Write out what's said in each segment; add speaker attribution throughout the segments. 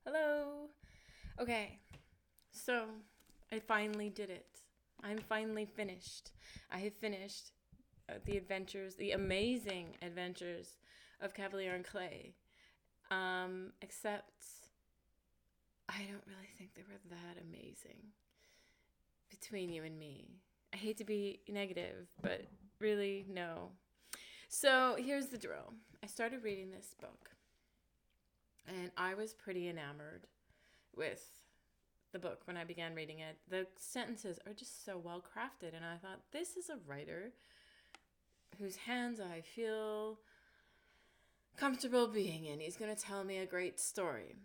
Speaker 1: Hello. Okay, so I finally did it. I'm finally finished. I have finished the amazing adventures of Cavalier and Clay. Except I don't really think they were that amazing between you and me. I hate to be negative, but really, no. So here's the drill. I started reading this book, and I was pretty enamored with the book when I began reading it. The sentences are just so well crafted, and I thought, this is a writer whose hands I feel comfortable being in. He's going to tell me a great story.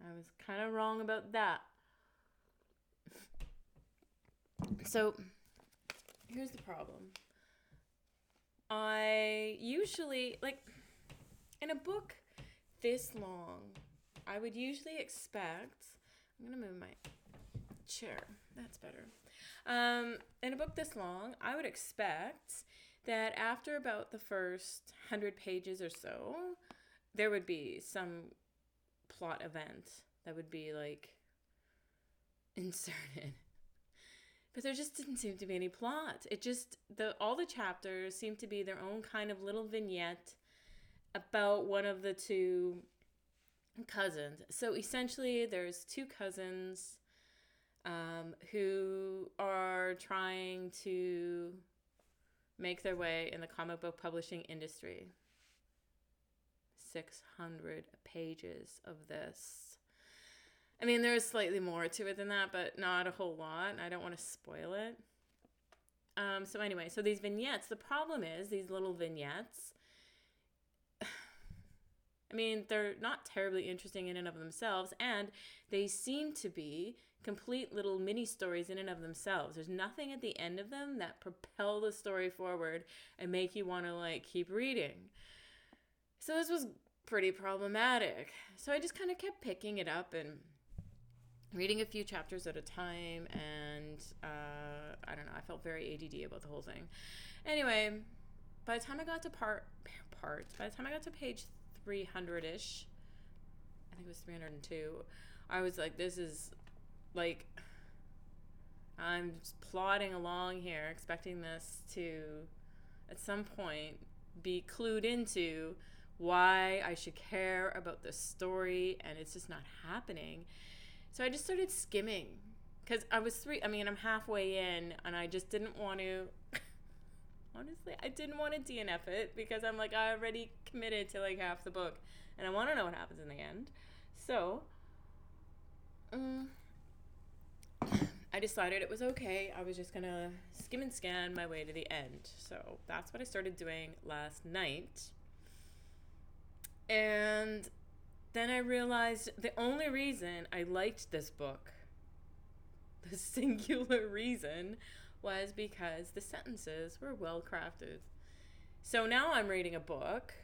Speaker 1: I was kind of wrong about that. So, here's the problem. I usually, in a book this long, I would usually expect. I'm going to move my chair. That's better. In a book this long, I would expect that after about the first 100 pages or so, there would be some plot event that would be inserted. But there just didn't seem to be any plot. All the chapters seemed to be their own kind of little vignette about one of the two cousins. So essentially, there's two cousins who are trying to make their way in the comic book publishing industry. 600 pages of this. I mean, there's slightly more to it than that, but not a whole lot. I don't want to spoil it. So anyway, so these vignettes, the problem is these little vignettes, I mean, they're not terribly interesting in and of themselves, and they seem to be complete little mini stories in and of themselves. There's nothing at the end of them that propel the story forward and make you want to keep reading. So this was pretty problematic. So I just kind of kept picking it up and reading a few chapters at a time, and I don't know, I felt very ADD about the whole thing. Anyway, by the time I got to by the time I got to page 300-ish, I think it was 302, I was like, this is I'm just plodding along here, expecting this to at some point be clued into why I should care about this story, and it's just not happening. So I just started skimming because I'm halfway in, and I just didn't want to honestly, I didn't want to DNF it because I'm I already committed to half the book, and I want to know what happens in the end. So I decided it was okay. I was just gonna skim and scan my way to the end. So that's what I started doing last night. And then I realized the only reason I liked this book, the singular reason, was because the sentences were well crafted. So now I'm reading a book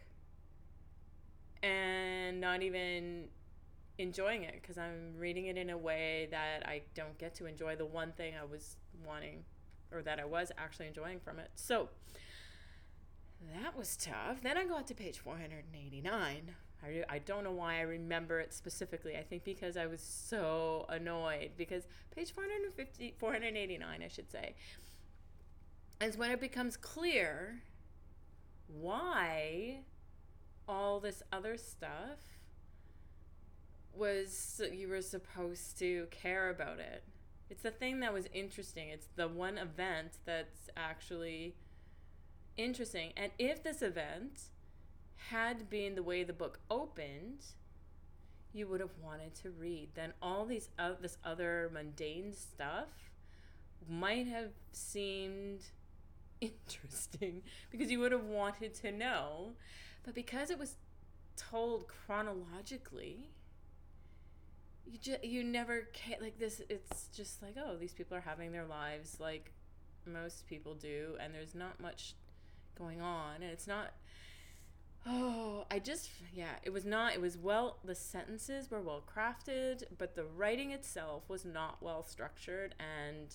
Speaker 1: and not even enjoying it because I'm reading it in a way that I don't get to enjoy the one thing I was wanting, or that I was actually enjoying from it. So that was tough. Then I got to page 489. I don't know why I remember it specifically. I think because I was so annoyed. Because page 489, I should say, is when it becomes clear why all this other stuff you were supposed to care about it. It's the thing that was interesting. It's the one event that's actually interesting. And if this event had been the way the book opened, you would have wanted to read. Then all this other mundane stuff might have seemed interesting because you would have wanted to know. But because it was told chronologically, you never can this. It's just oh, these people are having their lives like most people do, and there's not much going on, and it's not. Oh, the sentences were well crafted, but the writing itself was not well structured. And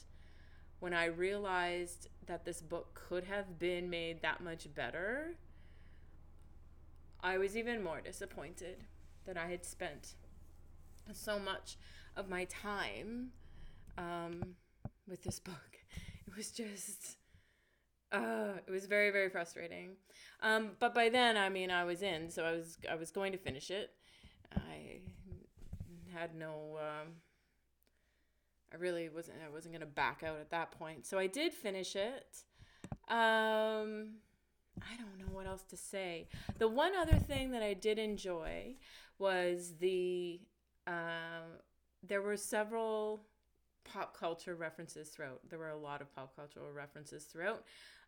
Speaker 1: when I realized that this book could have been made that much better, I was even more disappointed that I had spent so much of my time with this book. It was just, it was very, very frustrating. But by then, I mean, I was in, so I was going to finish it. I had no, I wasn't going to back out at that point. So I did finish it. I don't know what else to say. The one other thing that I did enjoy was there were several pop culture references throughout. There were a lot of pop cultural references throughout.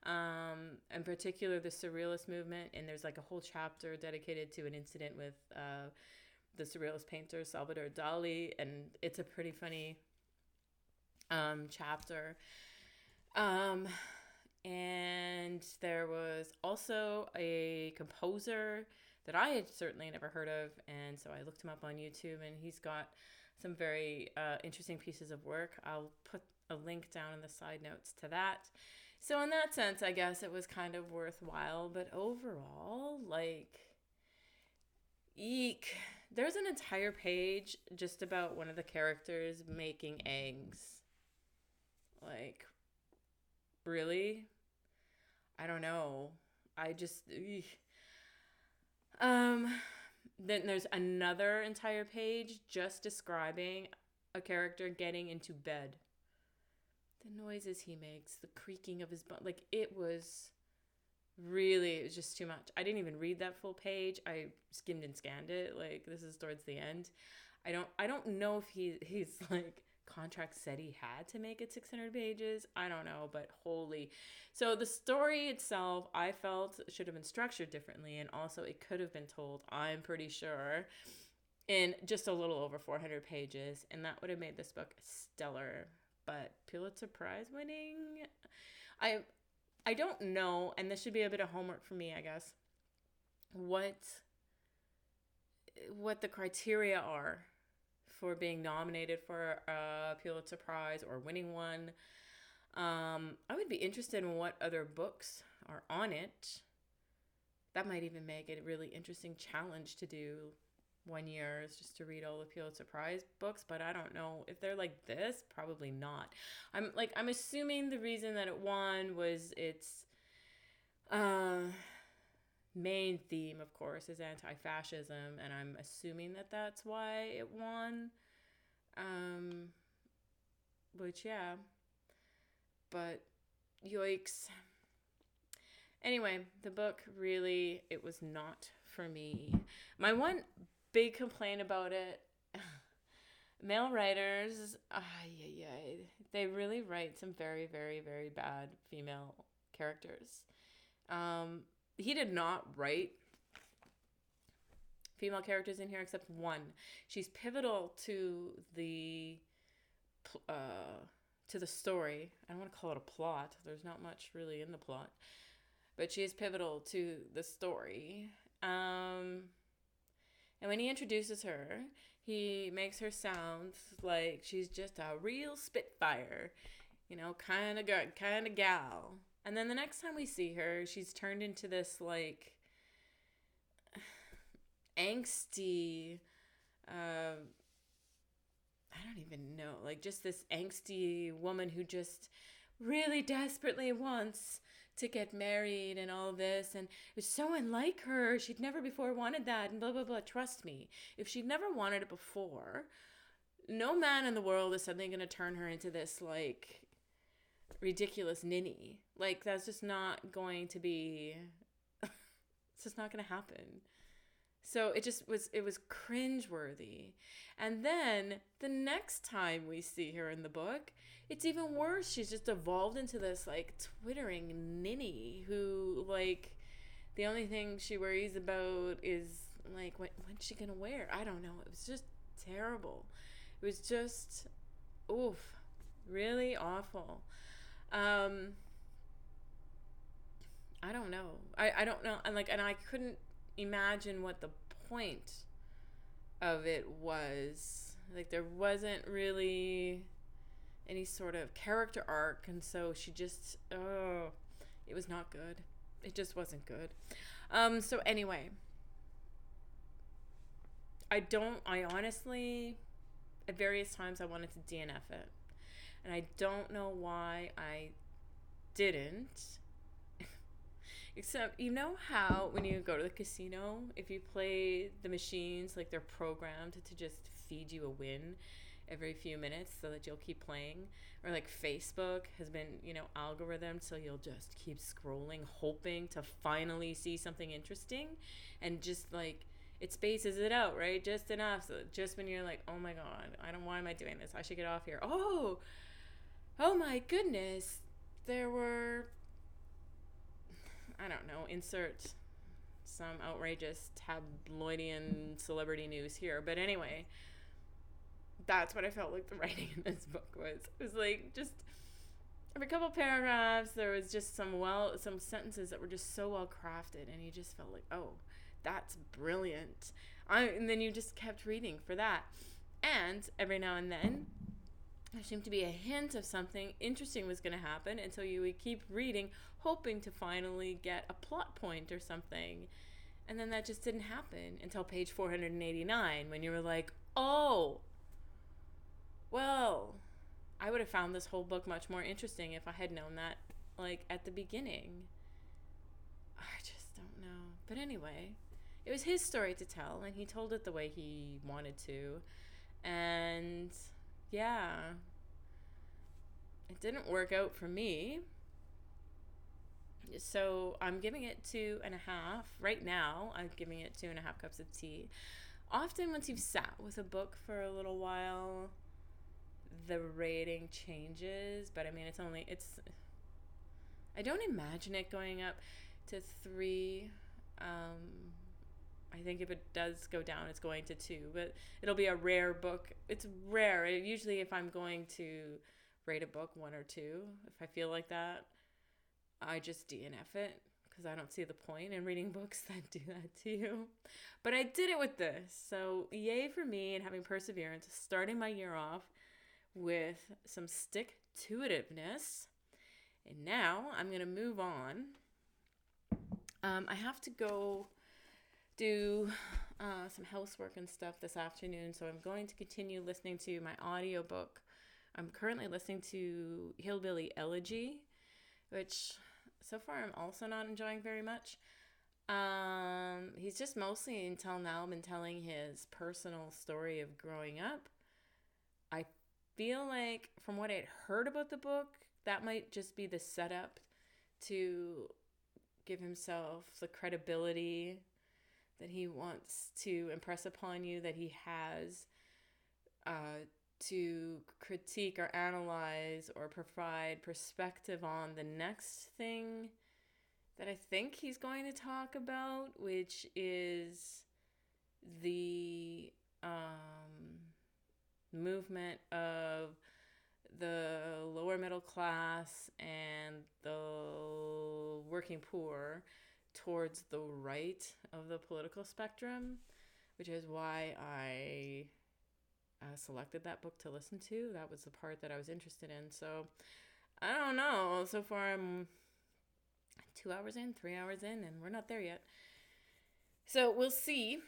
Speaker 1: In particular, the Surrealist movement, and there's like a whole chapter dedicated to an incident with the Surrealist painter Salvador Dali, and it's a pretty funny chapter. And there was also a composer that I had certainly never heard of, and so I looked him up on YouTube, and he's got some very interesting pieces of work. I'll put a link down in the side notes to that. So in that sense, I guess it was kind of worthwhile, but overall, like, eek. There's an entire page just about one of the characters making eggs. Like, really? I don't know. I just... Then there's another entire page just describing a character getting into bed. The noises he makes, the creaking of his butt. Like, it was just too much. I didn't even read that full page. I skimmed and scanned it. Like, this is towards the end. I don't know if he's like... contract said he had to make it 600 pages. I don't know, but holy. So the story itself, I felt, should have been structured differently, and also it could have been told, I'm pretty sure, in just a little over 400 pages, and that would have made this book stellar. But Pulitzer Prize winning? I don't know, and this should be a bit of homework for me, I guess, what the criteria are for being nominated for a Pulitzer Prize or winning one. I would be interested in what other books are on it. That might even make it a really interesting challenge to do one year, is just to read all the Pulitzer Prize books, but I don't know if they're like this. Probably not. I'm assuming the reason that it won was its main theme, of course, is anti-fascism, and I'm assuming that that's why it won. Which, yeah, but yikes. Anyway, the book really, it was not for me. My one big complaint about it, male writers, they really write some very, very, very bad female characters. He did not write female characters in here except one. She's pivotal to the story. I don't want to call it a plot. There's not much really in the plot, but she is pivotal to the story. And when he introduces her, he makes her sound like she's just a real spitfire, kind of gal. And then the next time we see her, she's turned into this, like, angsty, I don't even know, like, just this angsty woman who just really desperately wants to get married and all this, and it's so unlike her. She'd never before wanted that, and blah, blah, blah. Trust me, if she'd never wanted it before, no man in the world is suddenly going to turn her into this, like, ridiculous ninny. Like, that's just not going to be... it's just not going to happen. So it was cringeworthy. And then the next time we see her in the book, it's even worse. She's just evolved into this, like, twittering ninny who, like, the only thing she worries about is, like, when's she gonna wear? I don't know. It was just terrible. It was just, oof, really awful. I don't know. I don't know. And I couldn't imagine what the point of it was. Like, there wasn't really any sort of character arc, and so she just, it was not good. It just wasn't good. So anyway, I honestly at various times I wanted to DNF it. And I don't know why I didn't. Except, you know how when you go to the casino, if you play the machines, like they're programmed to just feed you a win every few minutes so that you'll keep playing? Or like Facebook has been, algorithm, so you'll just keep scrolling, hoping to finally see something interesting. And just like, it spaces it out, right? Just enough. So just when you're like, oh my God, why am I doing this? I should get off here. Oh my goodness. There were, I don't know, insert some outrageous tabloidian celebrity news here. But anyway, that's what I felt like the writing in this book was. It was like just every couple paragraphs, there was just some sentences that were just so well crafted, and you just felt like, oh, that's brilliant. And then you just kept reading for that. And every now and then, there seemed to be a hint of something interesting was going to happen, and so you would keep reading, hoping to finally get a plot point or something. And then that just didn't happen until page 489, when you were like, oh, well, I would have found this whole book much more interesting if I had known that, like, at the beginning. I just don't know. But anyway, it was his story to tell, and he told it the way he wanted to. And yeah, it didn't work out for me. So I'm giving it 2.5. Right now, I'm giving it 2.5 cups of tea. Often once you've sat with a book for a little while, the rating changes. But I mean, I don't imagine it going up to 3. I think if it does go down, it's going to 2, but it'll be a rare book. It's rare. Usually if I'm going to rate a book 1 or 2, if I feel like that, I just DNF it, because I don't see the point in reading books that do that to you. But I did it with this. So yay for me and having perseverance, starting my year off with some stick-to-itiveness. And now I'm going to move on. I have to go do some housework and stuff this afternoon, so I'm going to continue listening to my audiobook. I'm currently listening to Hillbilly Elegy, which so far I'm also not enjoying very much. He's just mostly until now been telling his personal story of growing up. I feel like from what I'd heard about the book, that might just be the setup to give himself the credibility that he wants to impress upon you that he has, to critique or analyze or provide perspective on the next thing that I think he's going to talk about, which is the movement of the lower middle class and the working poor towards the right of the political spectrum, which is why I selected that book to listen to. That was the part that I was interested in. So I don't know. So far I'm 2 hours in, 3 hours in, and we're not there yet. So we'll see.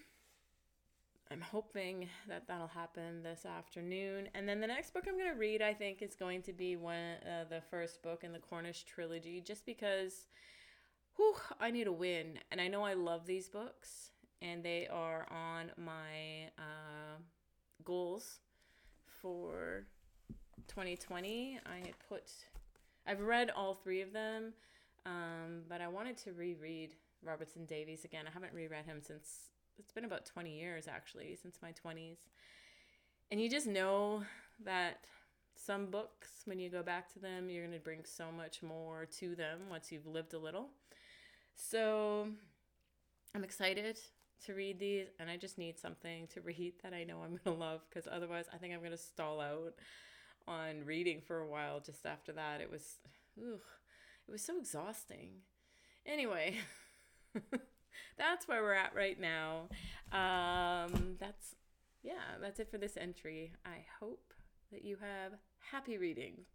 Speaker 1: I'm hoping that that'll happen this afternoon. And then the next book I'm going to read, I think, is going to be the first book in the Cornish trilogy, just because I need a win. And I know I love these books, and they are on my goals for 2020. I've read all 3 of them, but I wanted to reread Robertson Davies again. I haven't reread him since, it's been about 20 years actually, since my 20s. And you just know that some books, when you go back to them, you're going to bring so much more to them once you've lived a little. So I'm excited to read these, and I just need something to read that I know I'm going to love, because otherwise I think I'm going to stall out on reading for a while. Just after that, it was so exhausting. Anyway, that's where we're at right now. That's it for this entry. I hope that you have happy reading.